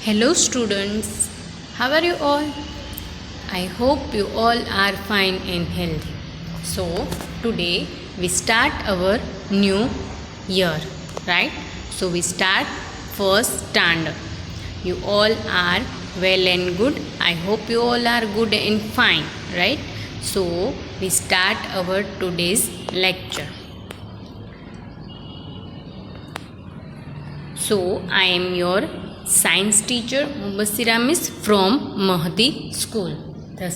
Hello students, how are you all? I hope you all are fine and healthy. So today we start our new year, right? So we start first standard. You all are well and good. I hope you all are good and fine, right? So we start our today's lecture. So I am your science teacher Mubassira Miss from Mahdi school. The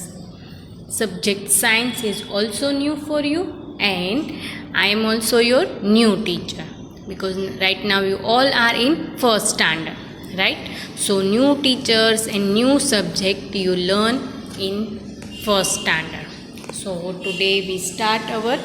subject science is also new for you and I am also your new teacher because right now you all are in first standard, right? So new teachers and new subject you learn in first standard. So today we start our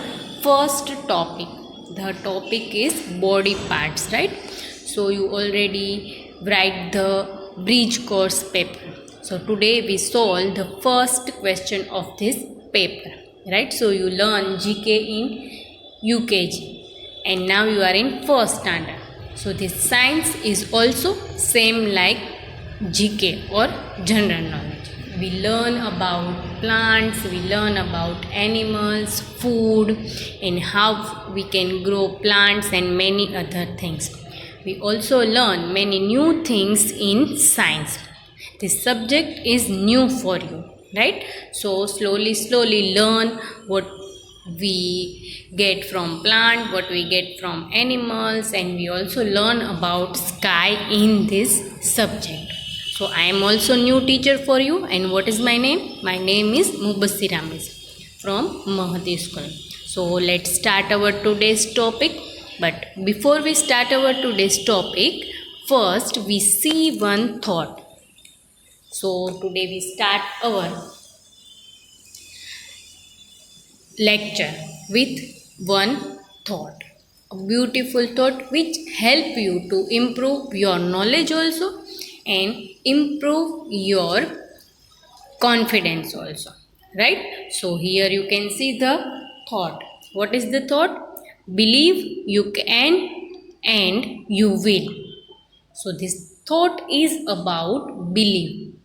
first topic. The topic is body parts, right? So you already write the bridge course paper. So today we solve the first question of this paper, right? So you learn GK in UKG and now you are in first standard. So this science is also same like GK or general knowledge. We learn about plants, we learn about animals, food, and how we can grow plants and many other things. We also learn many new things in science. This subject is new for you, right? So slowly learn what we get from plant, what we get from animals, and we also learn about sky in this subject. So I am also new teacher for you, and what is my name? My name is Mubassira Miss from Mahdi school. So let's start our today's topic. But before we start our today's topic, first we see one thought. So today we start our lecture with one thought. A beautiful thought which help you to improve your knowledge also and improve your confidence also, right? So here you can see the thought. What is the thought? Believe you can and you will. So this thought is about belief,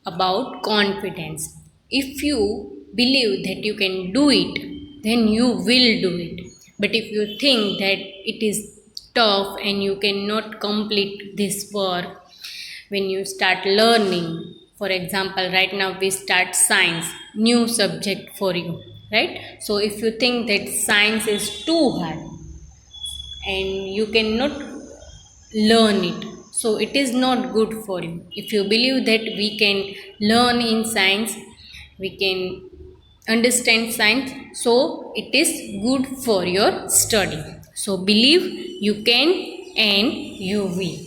about confidence. If you believe that you can do it, then you will do it. But if you think that it is tough and you cannot complete this work, when you start learning, for example, right now we start science, new subject for you, right? So if you think that science is too hard and you cannot learn it, so it is not good for you. If you believe that we can learn in science, we can understand science, so it is good for your study. So believe you can and you will,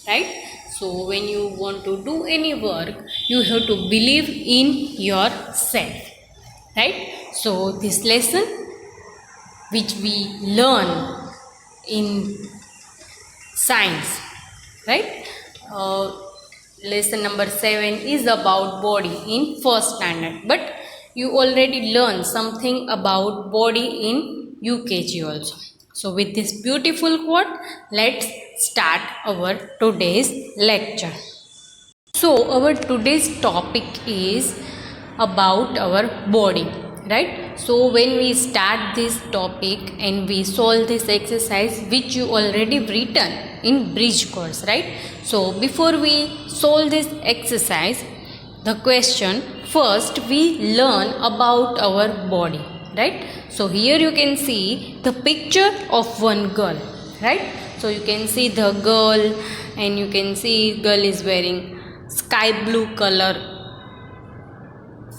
right? So when you want to do any work, you have to believe in yourself, right? So this lesson which we learn in science, right? Lesson number 7 is about body in first standard. But you already learned something about body in UKG also. So with this beautiful quote, let's start our today's lecture. So our today's topic is about our body, right? So when we start this topic and we solve this exercise which you already written in bridge course, right? So before we solve this exercise, the question, first we learn about our body, right? So here you can see the picture of one girl, right? So you can see the girl and you can see girl is wearing sky blue color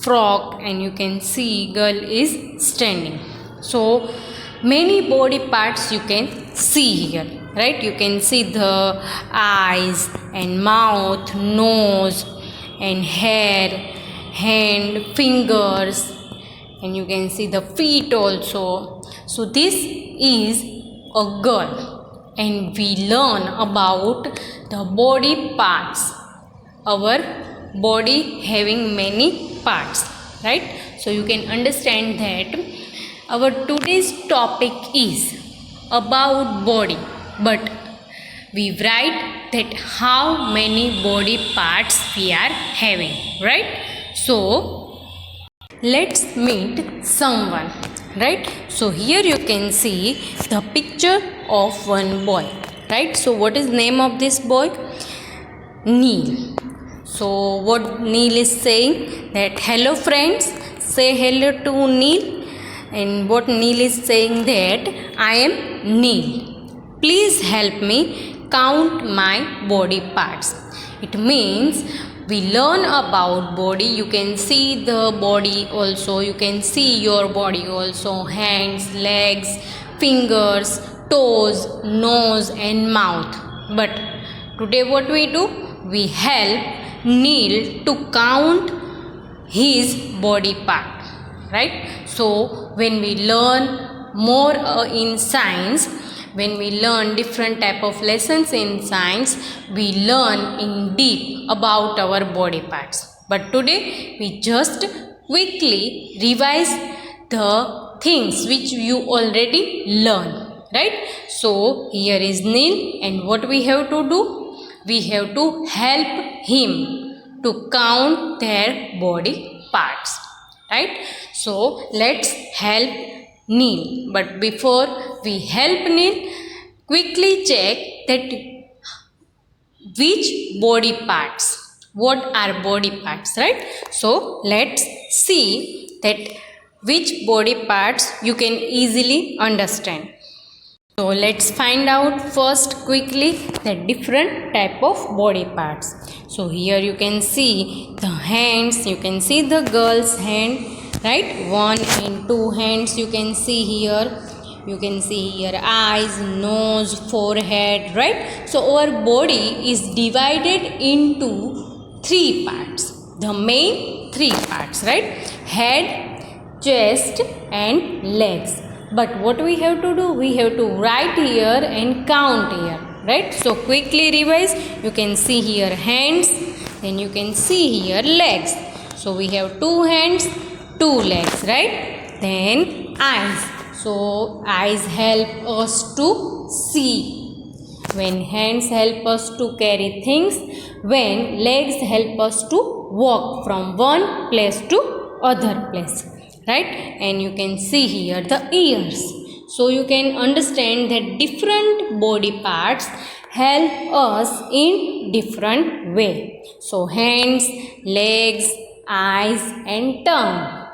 frock and you can see girl is standing. So many body parts you can see here, right? You can see the eyes and mouth, nose and hair, hand, fingers, and you can see the feet also. So this is a girl and we learn about the body parts. Our body having many parts, right? So you can understand that our today's topic is about body, but we write that how many body parts we are having, right? So let's meet someone, right? So here you can see the picture of one boy, right? So what is name of this boy? Neil. So what Neil is saying that hello friends, say hello to Neil. And what Neil is saying that I am Neil, please help me count my body parts. It means we learn about body. You can see the body also, you can see your body also, hands, legs, fingers, toes, nose and mouth. But today what we do? We help Neil to count his body part, right? So when we learn more in science, when we learn different type of lessons in science, we learn in deep about our body parts. But today we just quickly revise the things which you already learned, right? So here is Neil, and what we have to do? We have to help him to count their body parts, right? So let's help Neil. But before we help Neil, quickly check that which body parts, what are body parts, right? So let's see that which body parts you can easily understand. So let's find out first quickly the different type of body parts. So here you can see the hands, you can see the girl's hand, right? 1 and 2 hands you can see here. You can see here eyes, nose, forehead, right? So our body is divided into 3 parts. The main 3 parts, right? Head, chest and legs. But what we have to do? We have to write here and count here, right? So quickly revise. You can see here hands, then you can see here legs. So we have 2 hands, 2 legs, right? Then eyes. So eyes help us to see. When hands help us to carry things, when legs help us to walk from one place to other place, right? And you can see here the ears. So you can understand that different body parts help us in different way. So hands, legs, eyes and tongue.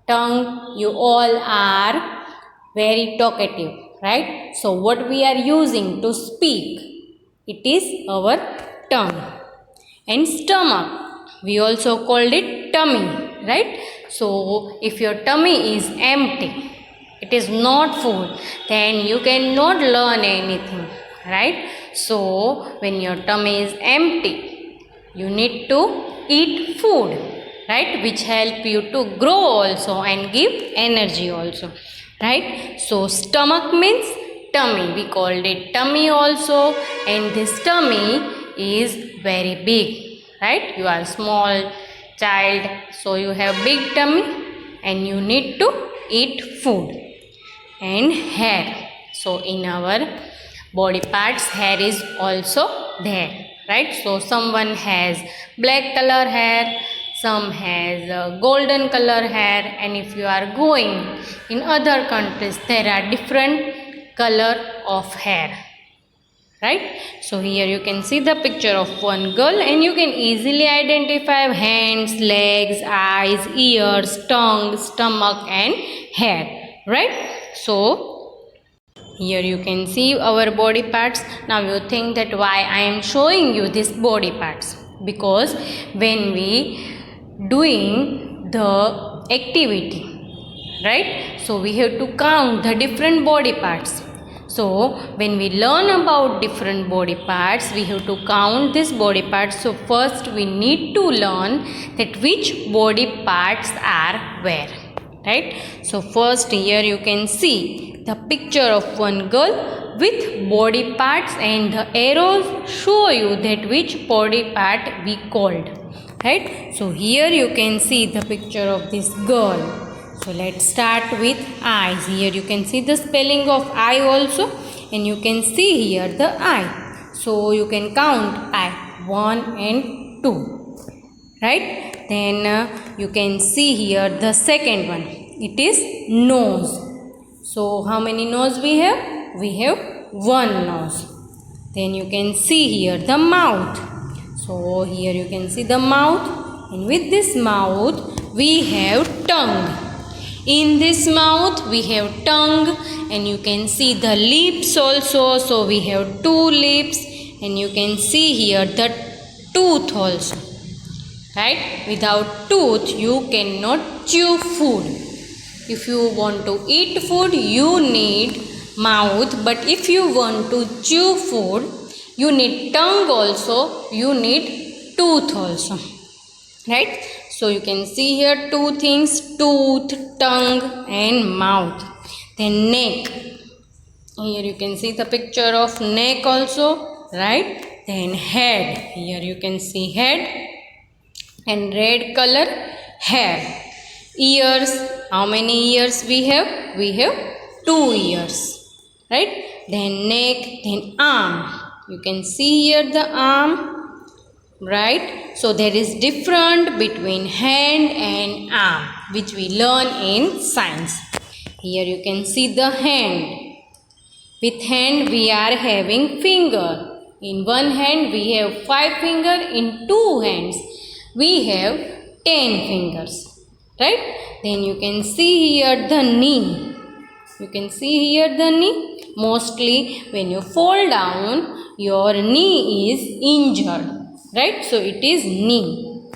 Tongue, you all are very talkative, right? So what we are using to speak? It is our tongue. And stomach, we also called it tummy, right? So if your tummy is empty, it is not full, then you cannot learn anything, right? So when your tummy is empty, you need to eat food, right? Which help you to grow also and give energy also, right? So stomach means tummy. We called it tummy also, and this tummy is very big, right? You are small child, so you have big tummy and you need to eat food. And hair. So in our body parts, hair is also there, right? So someone has black color hair, some has golden color hair, and if you are going in other countries, there are different color of hair, right? So here you can see the picture of one girl, and you can easily identify hands, legs, eyes, ears, tongue, stomach and hair, right? So here you can see our body parts. Now you think that why I am showing you these body parts? Because when we doing the activity, right? So we have to count the different body parts. So when we learn about different body parts, we have to count this body parts. So first we need to learn that which body parts are where, right? So first here you can see the picture of one girl with body parts, and the arrows show you that which body part we called, right? So here you can see the picture of this girl. So let's start with eyes. Here you can see the spelling of eye also, and you can see here the eye. So you can count by 1 and 2. Right? Then you can see here the second one. It is nose. So how many nose we have? We have one nose. Then you can see here the mouth. So here you can see the mouth, and with this mouth we have tongue. In this mouth we have tongue, and you can see the lips also. So we have two lips, and you can see here the tooth also. Right? Without tooth you cannot chew food. If you want to eat food you need mouth, but if you want to chew food you need tongue also, you need tooth also. Right? So you can see here two things, tooth, tongue and mouth. Then neck. Here you can see the picture of neck also. Right? Then head. Here you can see head. And red color hair. Ears. How many ears we have? We have 2 ears. Right? Then neck. Then arm. You can see here the arm. Right? So there is difference between hand and arm, which we learn in science. Here you can see the hand. With hand we are having finger. In one hand we have 5 fingers. In two hands we have 10 fingers. Right? Then you can see here the knee. You can see here the knee. Mostly when you fall down, your knee is injured. Right? So it is knee.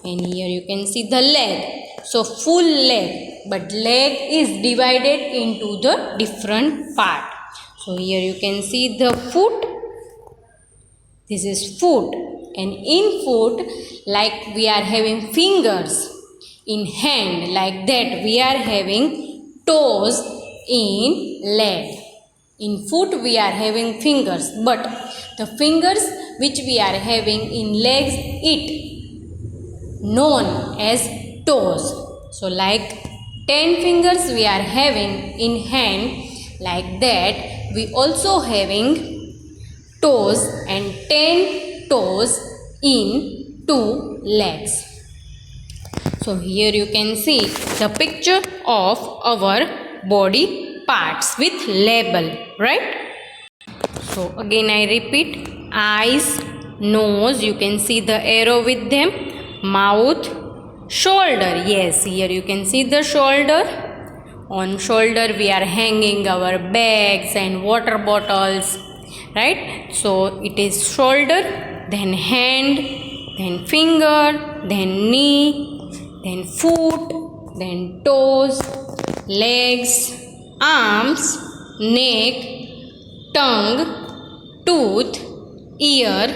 And here you can see the leg. So full leg. But leg is divided into the different part. So here you can see the foot. This is foot. And in foot, like we are having fingers. In hand, like that we are having toes in leg. In foot we are having fingers, but the fingers which we are having in legs, it known as toes. So like 10 fingers we are having in hand, like that we also having toes and 10 toes in two legs. So here you can see the picture of our body parts with label, right? So again I repeat, eyes, nose, you can see the arrow with them, mouth, shoulder, yes, here you can see the shoulder. On shoulder we are hanging our bags and water bottles, right? So it is shoulder, then hand, then finger, then knee, then foot, then toes, legs, arms, neck, tongue, tooth, ear,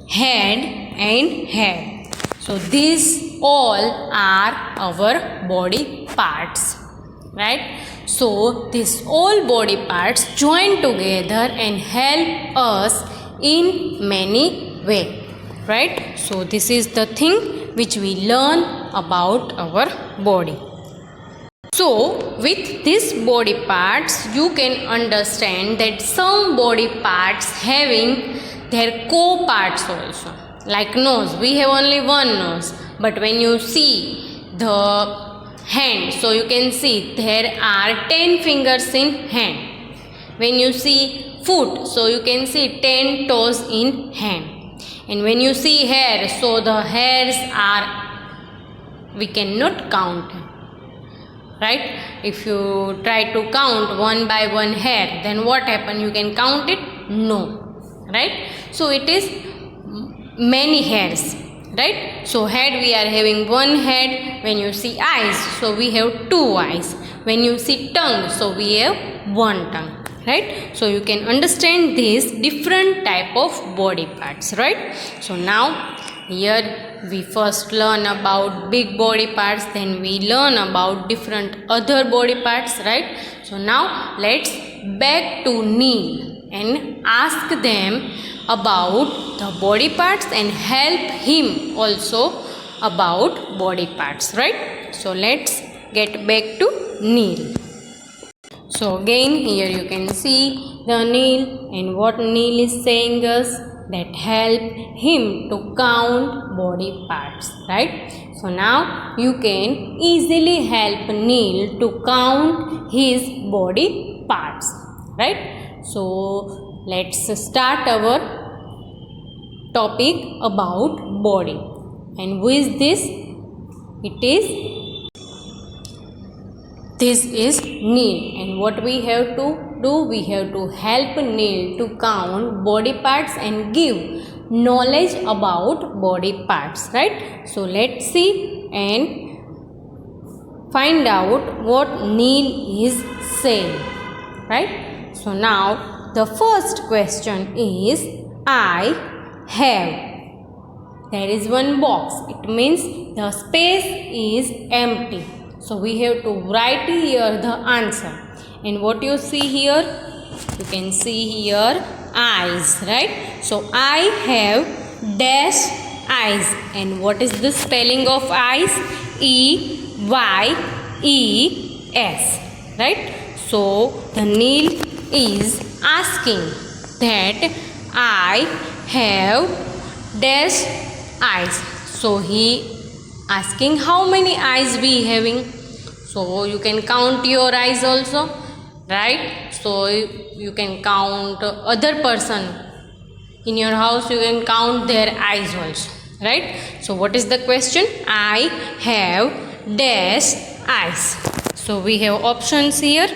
head and head. So these all are our body parts, right? So these all body parts join together and help us in many ways, right? So this is the thing which we learn about our body. So with these body parts you can understand that some body parts having their co-parts also. Like nose, we have only one nose, but when you see the hand, so you can see there are 10 fingers in hand. When you see foot, so you can see 10 toes in hand. And when you see hair, so the hairs are, we cannot count, right? If you try to count one by one hair, then what happen? You can count it? No, right? So it is many hairs, right? So head, we are having one head. When you see eyes, so we have two eyes. When you see tongue, so we have one tongue, right? So you can understand these different type of body parts, right? So now here we first learn about big body parts, then we learn about different other body parts, right? So now let's back to Neil and ask them about the body parts and help him also about body parts, right? So let's get back to Neil. So again here you can see the Neil, and what Neil is saying us, that help him to count body parts, right? So now you can easily help Neil to count his body parts, right? So let's start our topic about body. And who is this? This is Neil, and what we have to do, we have to help Neil to count body parts and give knowledge about body parts, right? So let's see and find out what Neil is saying, right? So now the first question is I have. There is one box. It means the space is empty. So we have to write here the answer. And what you see here? You can see here eyes, right? So I have dash eyes. And what is the spelling of eyes? E-Y-E-S, right? So the Neil is asking that I have dash eyes. So he asking how many eyes we having. So you can count your eyes also, right? So you can count other person in your house, you can count their eyes also, right? So what is the question? I have dash eyes. So we have options here: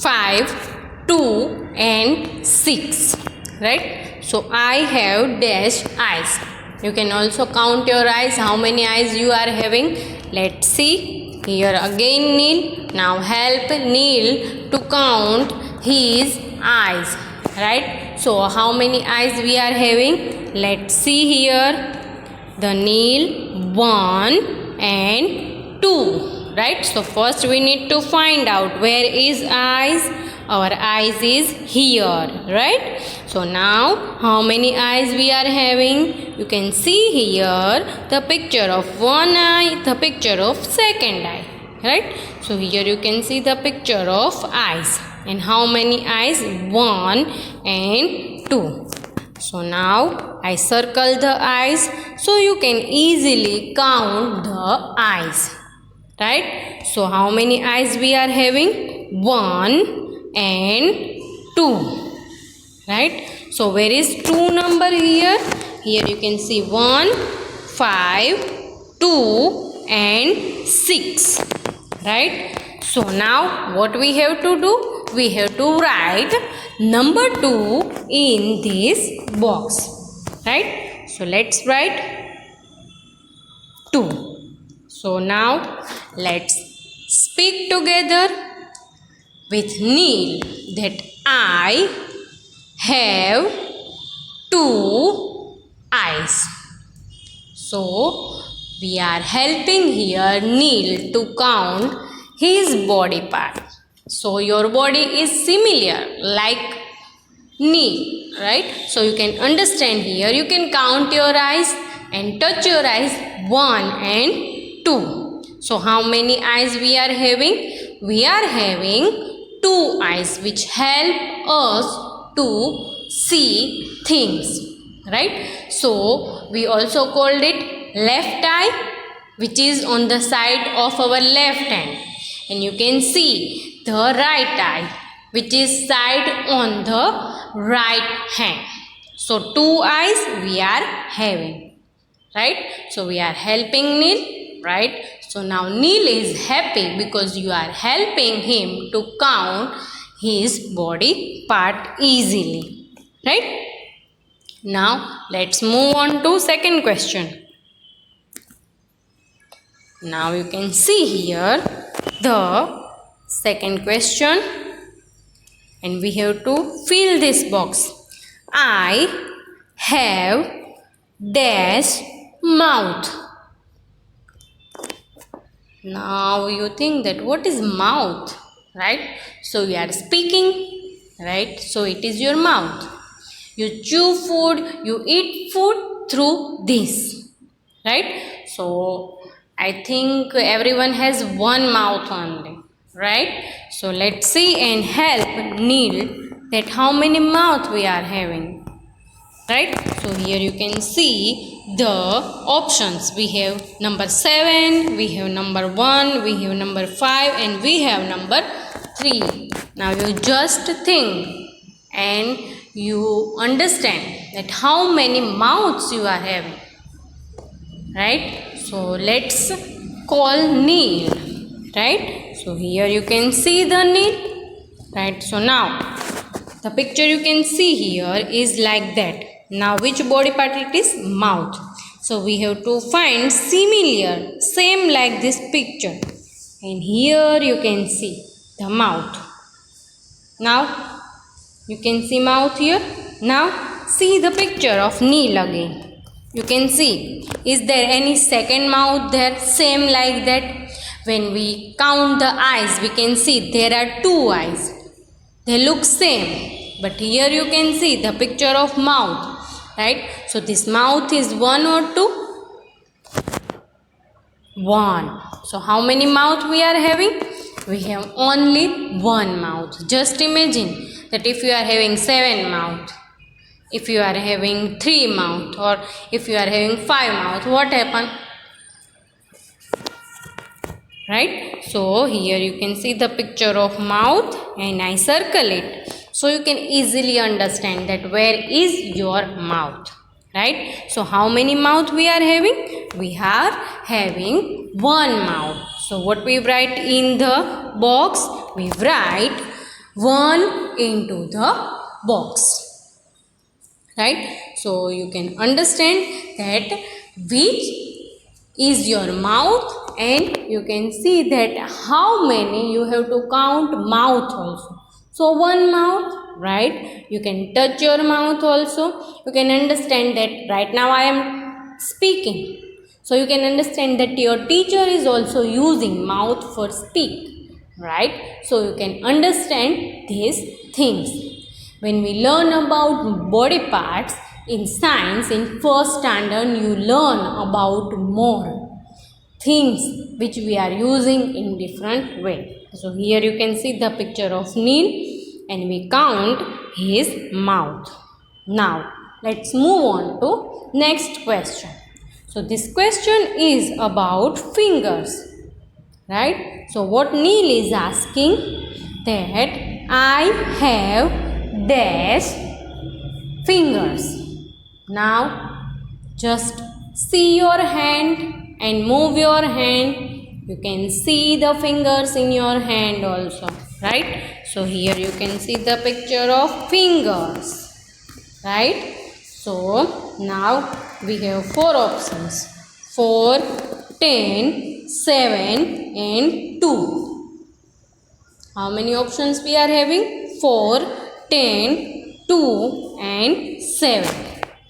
5, 2 and 6, right? So I have dash eyes. You can also count your eyes, how many eyes you are having. Let's see. Here again Neil. Now help Neil to count his eyes, right? So how many eyes we are having? Let's see here. The Neil 1 and 2, right? So first we need to find out where is eyes. Our eyes is here, right? So now how many eyes we are having? You can see here the picture of one eye, the picture of second eye, right? So here you can see the picture of eyes. And how many eyes? 1 and 2. So now I circle the eyes so you can easily count the eyes, right? So how many eyes we are having? 1 and 2, right? So where is 2 number here? Here you can see 1, 5, 2 and 6, right? So now what we have to do? We have to write number 2 in this box, right? So let's write 2. So now let's speak together with Neil that I have 2 eyes. So we are helping here Neil to count his body part. So your body is similar like Neil, right? So you can understand here. You can count your eyes and touch your eyes 1 and 2. So how many eyes we are having? We are having 2 eyes which help us to see things, right? So we also called it left eye, which is on the side of our left hand, and you can see the right eye, which is side on the right hand. So 2 eyes we are having, right? So we are helping Neil, right? So now Neil is happy because you are helping him to count his body part easily, right? Now let's move on to second question. Now you can see here the second question, and we have to fill this box. I have dash mouth. Now you think that what is mouth, right? So we are speaking, right? So it is your mouth. You chew food, you eat food through this, right? So I think everyone has one mouth only, right? So let's see and help Neil that how many mouth we are having, right? So here you can see the options. We have number 7, we have number 1, we have number 5, and we have number 3. Now you just think and you understand that how many mouths you are having, right? So let's call Neil, right? So here you can see the Neil, right? So now the picture you can see here is like that. Now which body part it is? Mouth. So we have to find similar, same like this picture. And here you can see the mouth. Now you can see mouth here. Now see the picture of Neil again. You can see, is there any second mouth there? Same like that. When we count the eyes, we can see there are 2 eyes. They look same, but here you can see the picture of mouth, right? So this mouth is 1 or 2? 1. So how many mouth we are having? We have only 1 mouth. Just imagine that if you are having 7 mouth, if you are having 3 mouth, or if you are having 5 mouth, what happen? Right? So here you can see the picture of mouth and I circle it. So you can easily understand that where is your mouth. Right? So how many mouth we are having? We are having 1 mouth. So what we write in the box? We write 1 into the box. Right? So you can understand that which is your mouth, and you can see that how many you have to count mouth also. So 1 mouth, right? You can touch your mouth also. You can understand that right now I am speaking. So you can understand that your teacher is also using mouth for speak, right? So you can understand these things. When we learn about body parts in science, in first standard, you learn about more things which we are using in different way. So here you can see the picture of Neil and we count his mouth. Now let's move on to next question. So this question is about fingers, right? So what Neil is asking, that I have dash fingers. Now just see your hand and move your hand. You can see the fingers in your hand also, right? So here you can see the picture of fingers, right? So now we have 4 options: 4, 10, 7 and 2. How many options we are having? 4, 10, 2 and 7.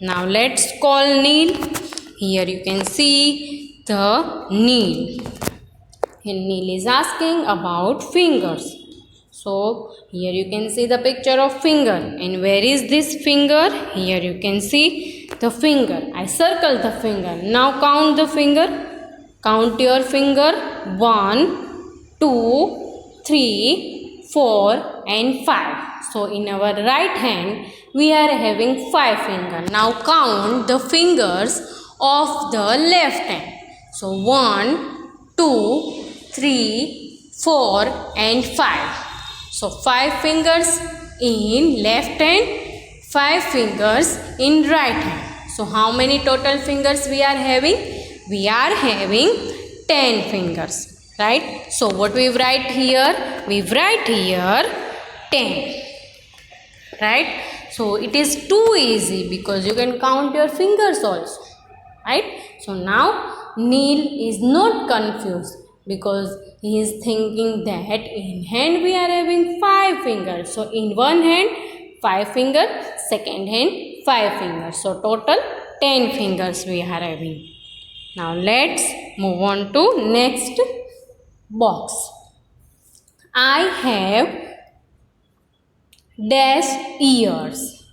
Now let's call Neil. Here you can see the Neil. And Neil is asking about fingers. So here you can see the picture of finger. And where is this finger? Here you can see the finger. I circle the finger. Now count the finger. Count your finger. 1, 2, 3, 4 and 5. So in our right hand we are having 5 fingers. Now count the fingers of the left hand. So 1, 2, 3, 4 and 5. So 5 fingers in left hand, 5 fingers in right hand. So how many total fingers we are having? We are having 10 fingers, right? So what we write here? We write here 10, right? So it is too easy because you can count your fingers also, right? So now Neil is not confused because he is thinking that in hand we are having 5 fingers. So in one hand 5 fingers, second hand 5 fingers. So total 10 fingers we are having. Now let's move on to next box. I have dash ears.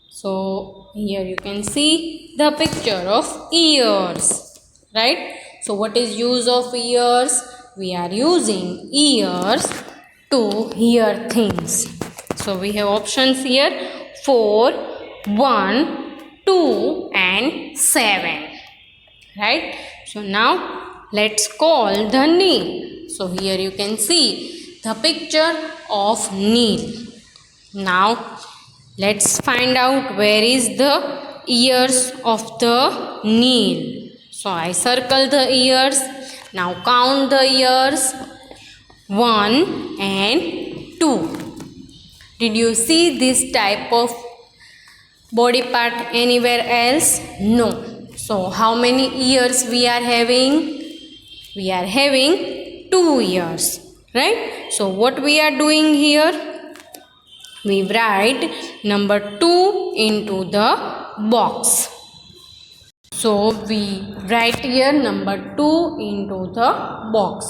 So here you can see the picture of ears, right? So what is use of ears? we are using ears to hear things. So we have options here 4, 1, 2 and 7. Right? So now let's call the nail. So here you can see the picture of nail. Now let's find out where is the ears of the nail. So I circle the ears. Now count the ears 1 and 2. Did you see this type of body part anywhere else? No. So how many ears we are having? We are having 2 ears, right? So what we are doing here? We write number 2 into the box. So we write here number 2 into the box,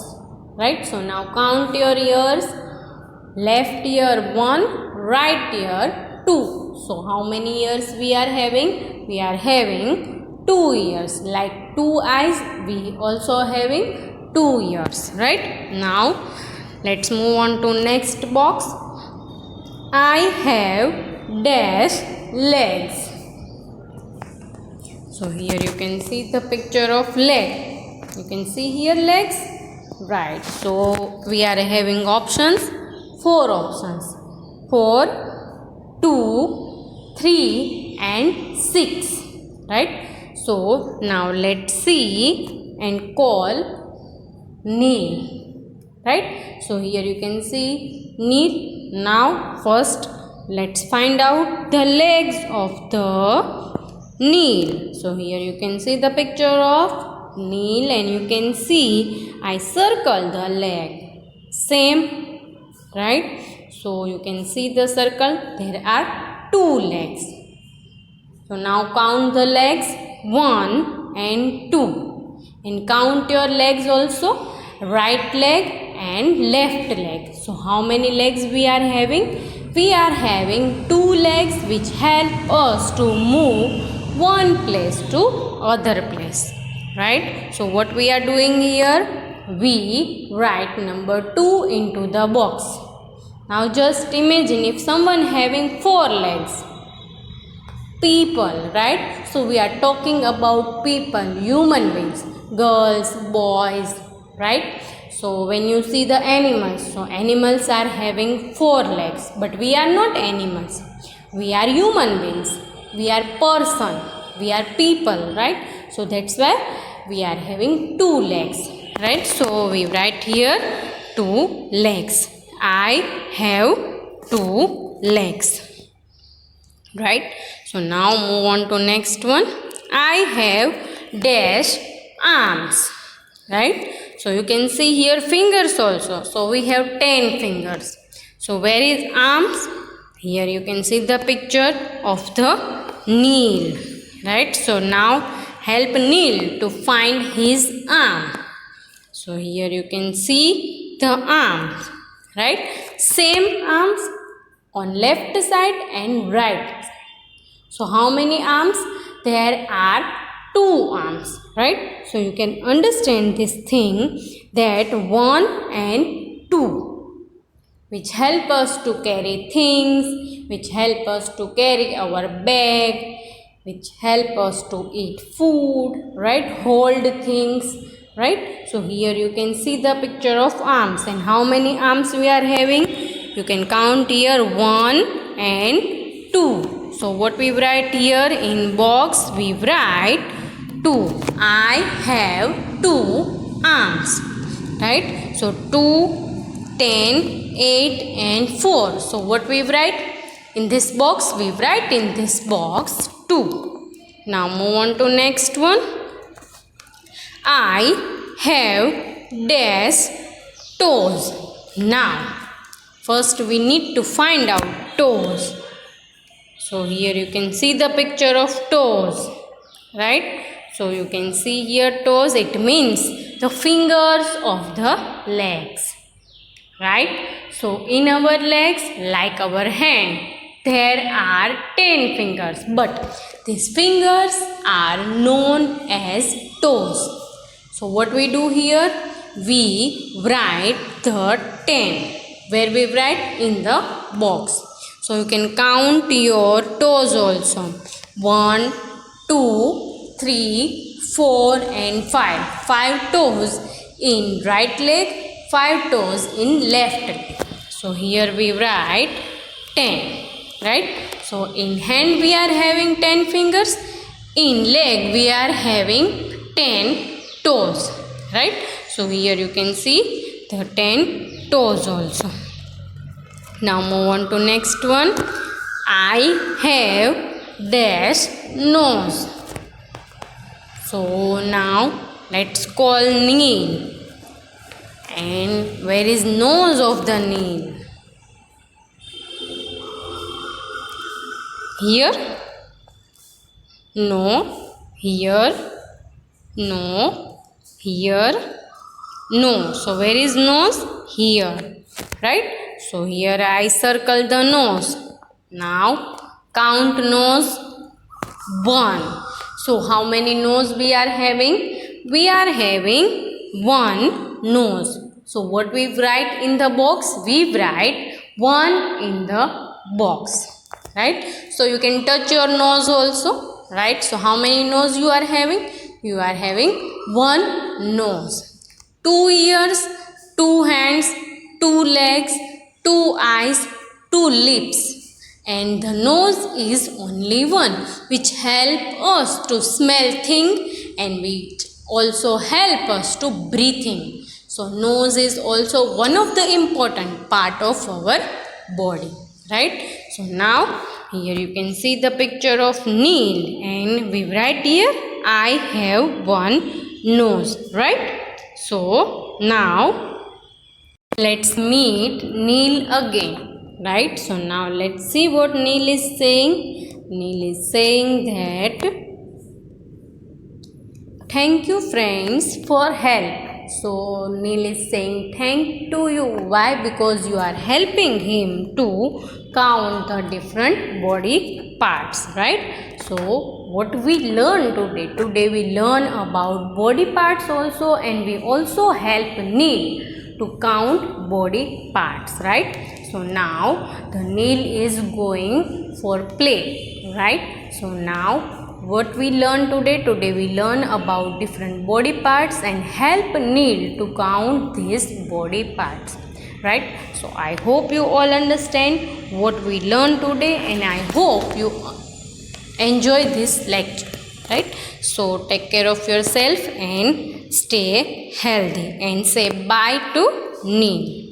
right? So now count your ears. Left ear 1, right ear 2. So how many ears we are having? We are having 2 ears. Like 2 eyes, we also having 2 ears, right? Now let's move on to next box. I have dash legs. So here you can see the picture of leg. You can see here legs, right? So we are having options, 4 options, 4, 2, 3 and 6, right? So now let's see and call nail, right? So here you can see nail. Now first let's find out the legs of the nail. So here you can see the picture of nail and you can see I circle the leg. Same, right? So you can see the circle. There are 2 legs. So now count the legs 1 and 2. And count your legs also. Right leg and left leg. So how many legs we are having? We are having 2 legs which help us to move one place to other place, right? So what we are doing here? We write number 2 into the box. Now just imagine if someone having 4 legs. People, right? So we are talking about people, human beings, girls, boys, right? So when you see the animals, so animals are having 4 legs, but we are not animals. We are human beings. We are person. We are people, right? So that's why we are having 2 legs, right? So we write here 2 legs. I have 2 legs, right? So now move on to next one. I have dash arms, right? So you can see here fingers also. So we have 10 fingers. So where is arms? Here you can see the picture of the nail, right? So now help Neil to find his arm. So here you can see the arms, right? Same arms on left side and right. So how many arms? There are 2 arms, right? So you can understand this thing that 1 and 2, which help us to carry things, which help us to carry our bag, which help us to eat food, right? Hold things, right? So here you can see the picture of arms, and how many arms we are having? You can count here 1 and 2. So what we write here in box? We write 2. I have 2 arms, right? So 2, 10, 8 and 4. So what we write in this box? We write in this box 2. Now move on to next one. I have dash toes. Now first we need to find out toes. So here you can see the picture of toes, right? So you can see here toes, it means the fingers of the legs, right? So in our legs, like our hand, there are 10 fingers, but these fingers are known as toes. So what we do here? we write the 10. Where we write? In the box. So you can count your toes also. 1, 2, 3, 4 and 5. 5 toes in right leg, 5 toes in left leg. So here we write 10. Right? So in hand we are having 10 fingers. In leg we are having 10 toes. Right? So here you can see the 10 toes also. Now move on to next one. I have dash nose. So now let's call Neil. And where is nose of the Neil? Here? No. Here? No. Here? No. So where is nose? Here. Right? So here I circle the nose. Now count nose. 1. So how many nose we are having? We are having 1 nose. So what we write in the box? We write 1 in the box. Right? So you can touch your nose also. Right? So how many nose you are having? You are having 1 nose. 2 ears, 2 hands, 2 legs, 2 eyes, 2 lips. And the nose is only one, which help us to smell things and which also help us to breathing. So nose is also one of the important part of our body. Right? So now here you can see the picture of Neil and we write here I have 1 nose. Right? So now let's meet Neil again. Right? So now let's see what Neil is saying. Neil is saying that thank you friends for help. So Neil is saying thank to you. Why? Because you are helping him to count the different body parts. Right? So what we learn today? Today we learn about body parts also, and we also help Neil to count body parts. Right? So now the Neil is going for play. Right? So now what we learn today? Today we learn about different body parts and help Neil to count these body parts. Right? So I hope you all understand what we learned today, and I hope you enjoy this lecture. Right? So take care of yourself and stay healthy and say bye to Neil.